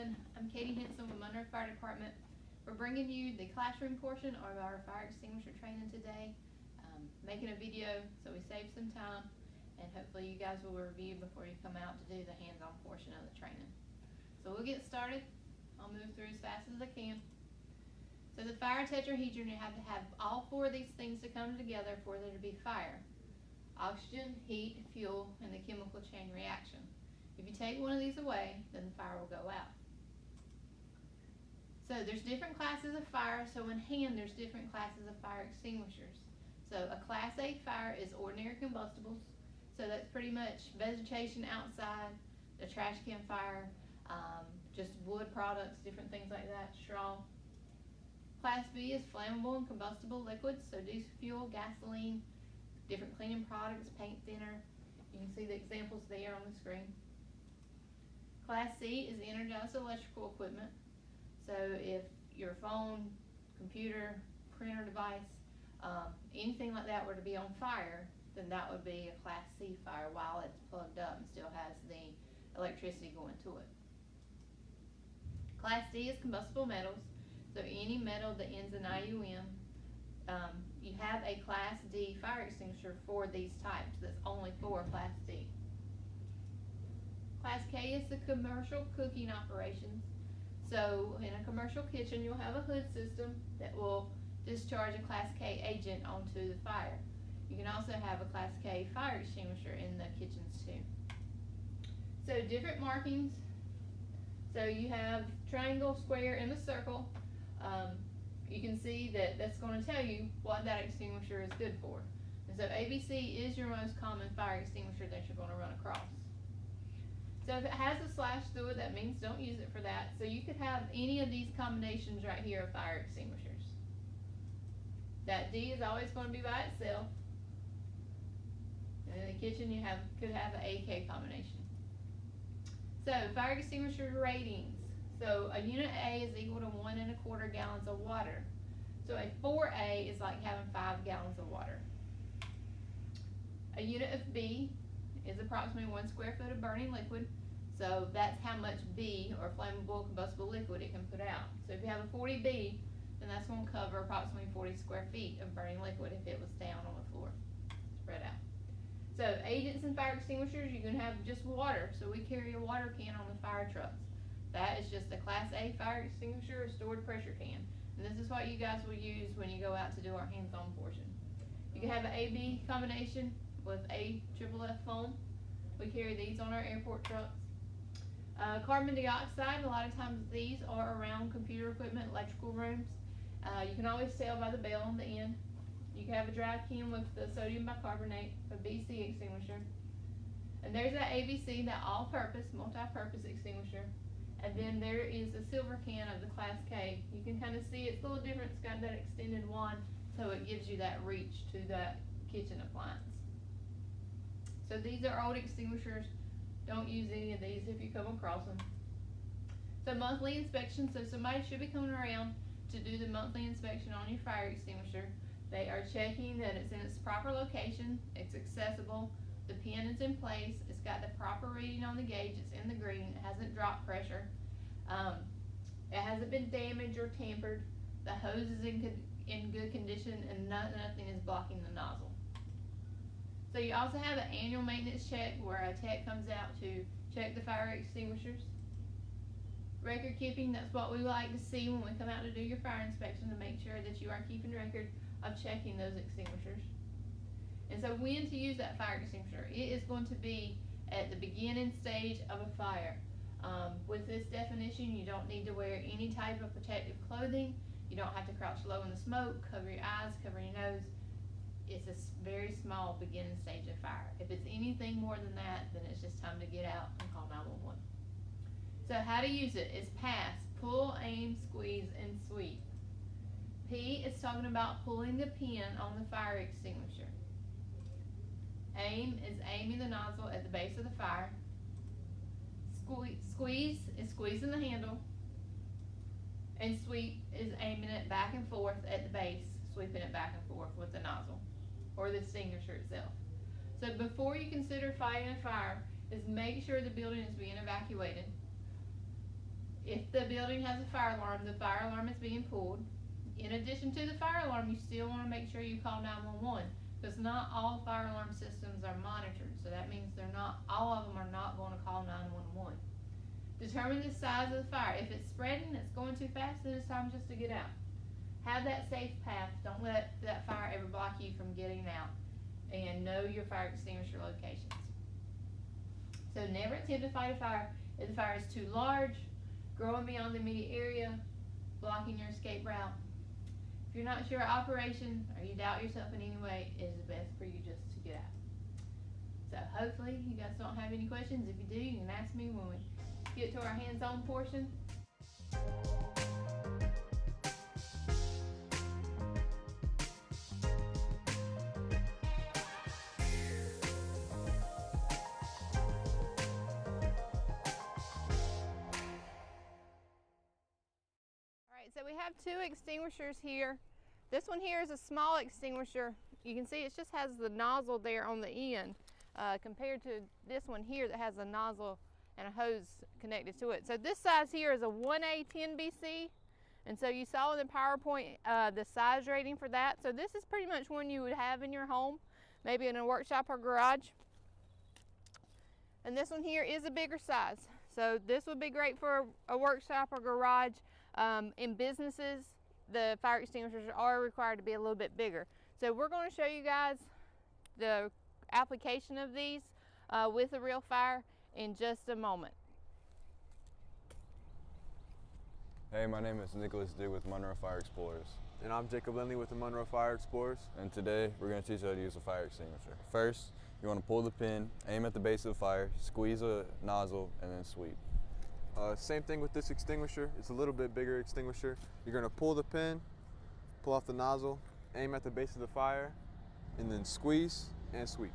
everyone. I'm Katie Henson with Monroe Fire Department. We're bringing you the classroom portion of our fire extinguisher training today. Making a video so we save some time, and hopefully you guys will review before you come out to do the hands-on portion of the training. So we'll get started. I'll move through as fast as I can. So the fire tetrahedron, you have to have all four of these things to come together for there to be fire: oxygen, heat, fuel, and the chemical chain reaction. If you take one of these away, then the fire will go out. So there's different classes of fire. So in hand, there's different classes of fire extinguishers. So a Class A fire is ordinary combustibles. So that's pretty much vegetation outside, the trash can fire, just wood products, different things like that, straw. Class B is flammable and combustible liquids. So diesel fuel, gasoline, different cleaning products, paint thinner. You can see the examples there on the screen. Class C is energized electrical equipment. So if your phone, computer, printer device, anything like that were to be on fire, then that would be a Class C fire while it's plugged up and still has the electricity going to it. Class D is combustible metals. So any metal that ends in IUM, you have a Class D fire extinguisher for these types. That's only for Class D. Class K is the commercial cooking operations. So in a commercial kitchen, you'll have a hood system that will discharge a Class K agent onto the fire. You can also have a Class K fire extinguisher in the kitchens too. So different markings. So you have triangle, square, and a circle. You can see that that's going to tell you what that extinguisher is good for. And so ABC is your most common fire extinguisher that you're going to run across. So if it has a slash through it, that means don't use it for that. So you could have any of these combinations right here of fire extinguishers. That D is always going to be by itself. And in the kitchen you could have an AK combination. So fire extinguisher ratings. So a unit A is equal to 1 1/4 gallons of water. So a 4A is like having 5 gallons of water. A unit of B is approximately 1 square foot of burning liquid. So that's how much B, or flammable combustible liquid, it can put out. So if you have a 40B, then that's going to cover approximately 40 square feet of burning liquid if it was down on the floor, spread out. So agents and fire extinguishers, you can have just water. So we carry a water can on the fire trucks. That is just a Class A fire extinguisher, a stored pressure can. And this is what you guys will use when you go out to do our hands-on portion. You can have an AB combination with AFFF foam. We carry these on our airport trucks. Carbon dioxide, a lot of times these are around computer equipment, electrical rooms. You can always tell by the bell on the end. You can have a dry can with the sodium bicarbonate, a BC extinguisher. And there's that ABC, that all-purpose, multi-purpose extinguisher. And then there is a silver can of the Class K. You can kind of see it's a little different. It's got that extended wand, so it gives you that reach to that kitchen appliance. So these are old extinguishers. Don't use any of these if you come across them. So monthly inspection. So somebody should be coming around to do the monthly inspection on your fire extinguisher. They are checking that it's in its proper location, it's accessible, the pin is in place, it's got the proper reading on the gauge, it's in the green, it hasn't dropped pressure, it hasn't been damaged or tampered, the hose is in good condition, and nothing is blocking the nozzle. So you also have an annual maintenance check where a tech comes out to check the fire extinguishers. Record keeping, that's what we like to see when we come out to do your fire inspection, to make sure that you are keeping record of checking those extinguishers. And so when to use that fire extinguisher, it is going to be at the beginning stage of a fire. With this definition, you don't need to wear any type of protective clothing. You don't have to crouch low in the smoke, cover your eyes, cover your nose. It's a very small beginning stage of fire. If it's anything more than that, then it's just time to get out and call 911. So how to use it is pass, pull, aim, squeeze, and sweep. P is talking about pulling the pin on the fire extinguisher. Aim is aiming the nozzle at the base of the fire. Squeeze is squeezing the handle. And sweep is aiming it back and forth at the base, sweeping it back and forth with the nozzle or the extinguisher itself. So before you consider fighting a fire, is make sure the building is being evacuated. If the building has a fire alarm, the fire alarm is being pulled. In addition to the fire alarm, you still want to make sure you call 911, because not all fire alarm systems are monitored. So that means all of them are not going to call 911. Determine the size of the fire. If it's spreading, it's going too fast, then it's time just to get out. Have that safe path. Don't let that fire ever block you from getting out. And know your fire extinguisher locations. So never attempt to fight a fire if the fire is too large, growing beyond the immediate area, blocking your escape route. If you're not sure of operation or you doubt yourself in any way, it is best for you just to get out. So hopefully you guys don't have any questions. If you do, you can ask me when we get to our hands-on portion. So we have two extinguishers here. This one here is a small extinguisher. You can see it just has the nozzle there on the end compared to this one here that has a nozzle and a hose connected to it. So this size here is a 1A 10BC, and so you saw in the PowerPoint the size rating for that. So this is pretty much one you would have in your home, maybe in a workshop or garage. And this one here is a bigger size. So this would be great for a workshop or garage. In businesses, the fire extinguishers are required to be a little bit bigger. So we're going to show you guys the application of these with a real fire in just a moment. Hey, my name is Nicholas Dick with Monroe Fire Explorers. And I'm Jacob Lindley with the Monroe Fire Explorers. And today we're going to teach you how to use a fire extinguisher. First, you want to pull the pin, aim at the base of the fire, squeeze a nozzle, and then sweep. Same thing with this extinguisher. It's a little bit bigger extinguisher. You're going to pull the pin, pull off the nozzle, aim at the base of the fire, and then squeeze and sweep.